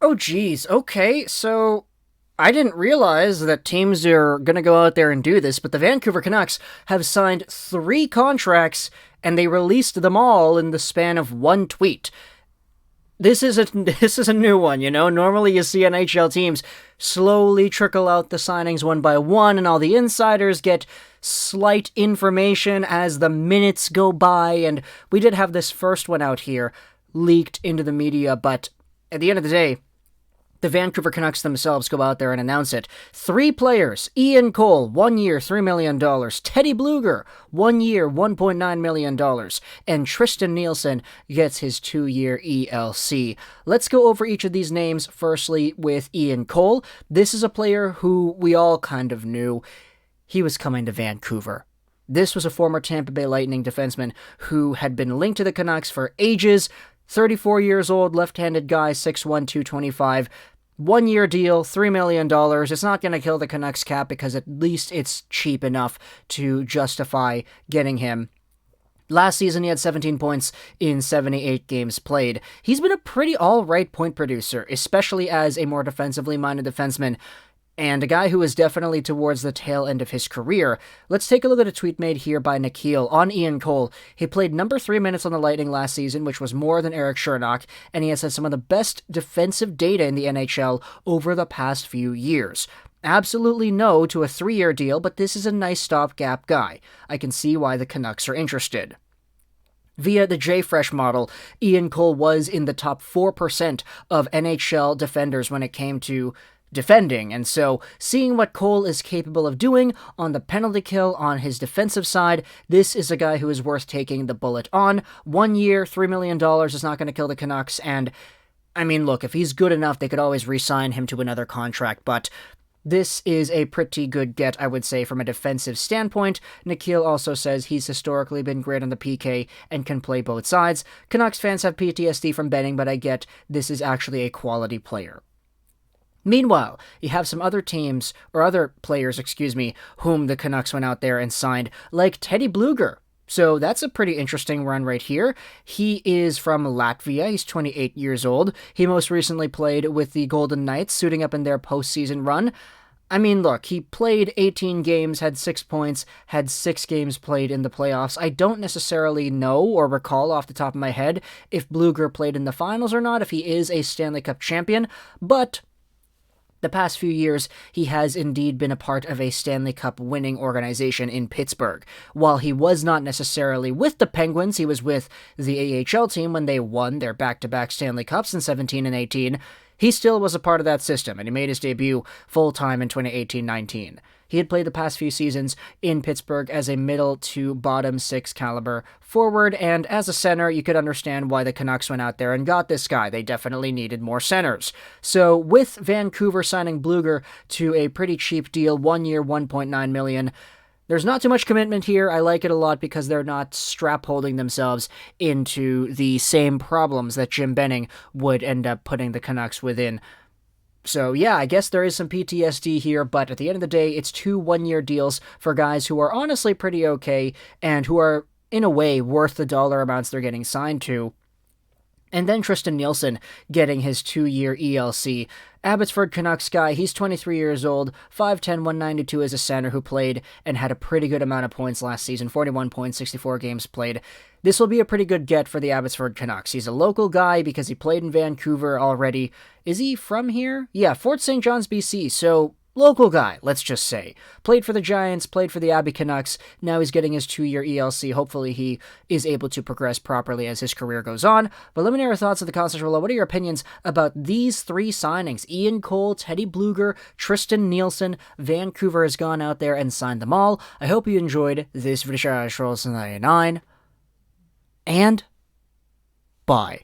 Oh, geez. Okay, so I didn't realize that teams are going to go out there and do this, but the Vancouver Canucks have signed 3 contracts and they released them all in the span of one tweet. This is a new one, you know. Normally you see NHL teams slowly trickle out the signings one by one, and all the insiders get slight information as the minutes go by, and we did have this first one out here leaked into the media, but at the end of the day, the Vancouver Canucks themselves go out there and announce it. 3 players: Ian Cole, 1 year, $3 million. Teddy Blueger, 1 year, $1.9 million. And Tristen Nielsen gets his 2-year ELC. Let's go over each of these names, firstly with Ian Cole. This is a player who we all kind of knew. He was coming to Vancouver. This was a former Tampa Bay Lightning defenseman who had been linked to the Canucks for ages. 34 years old, left-handed guy, 6'1", 225. 1-year deal, $3 million. It's not going to kill the Canucks cap because at least it's cheap enough to justify getting him. Last season, he had 17 points in 78 games played. He's been a pretty all-right point producer, especially as a more defensively minded defenseman, and a guy who is definitely towards the tail end of his career. Let's take a look at a tweet made here by Nikhil on Ian Cole. He played number 3 minutes on the Lightning last season, which was more than Eric Chernak, and he has had some of the best defensive data in the NHL over the past few years. Absolutely no to a 3-year deal, but this is a nice stopgap guy. I can see why the Canucks are interested. Via the JFresh model, Ian Cole was in the top 4% of NHL defenders when it came to defending, and so seeing what Cole is capable of doing on the penalty kill on his defensive side, this is a guy who is worth taking the bullet on. 1 year, $3 million is not going to kill the Canucks, and I mean, look, if he's good enough, they could always re-sign him to another contract, but this is a pretty good get, I would say, from a defensive standpoint. Nikhil also says he's historically been great on the PK and can play both sides. Canucks fans have PTSD from betting, but I get this is actually a quality player. Meanwhile, you have some other teams, or other players, whom the Canucks went out there and signed, like Teddy Blueger. So that's a pretty interesting run right here. He is from Latvia. He's 28 years old. He most recently played with the Golden Knights, suiting up in their postseason run. I mean, look, he played 18 games, had 6 points, had 6 games played in the playoffs. I don't necessarily know or recall off the top of my head if Blueger played in the finals or not, if he is a Stanley Cup champion, but the past few years, he has indeed been a part of a Stanley Cup winning organization in Pittsburgh. While he was not necessarily with the Penguins, he was with the AHL team when they won their back-to-back Stanley Cups in 17 and 18. He still was a part of that system, and he made his debut full-time in 2018-19. He had played the past few seasons in Pittsburgh as a middle to bottom 6 caliber forward, and as a center, you could understand why the Canucks went out there and got this guy. They definitely needed more centers. So with Vancouver signing Blueger to a pretty cheap deal, 1 year, $1.9 million, there's not too much commitment here. I like it a lot because they're not strap-holding themselves into the same problems that Jim Benning would end up putting the Canucks within. So yeah, I guess there is some PTSD here, but at the end of the day, it's 2 one-year deals for guys who are honestly pretty okay and who are, in a way, worth the dollar amounts they're getting signed to. And then Tristen Nielsen getting his 2-year ELC. Abbotsford Canucks guy, he's 23 years old, 5'10", 192 as a center who played and had a pretty good amount of points last season, 41 points, 64 games played. This will be a pretty good get for the Abbotsford Canucks. He's a local guy because he played in Vancouver already. Is he from here? Yeah, Fort St. John's, BC, so local guy, let's just say. Played for the Giants, played for the Abbey Canucks. Now he's getting his 2-year ELC. Hopefully he is able to progress properly as his career goes on. But let me know your thoughts in the comments below. What are your opinions about these 3 signings? Ian Cole, Teddy Blueger, Tristen Nielsen. Vancouver has gone out there and signed them all. I hope you enjoyed this video. And bye.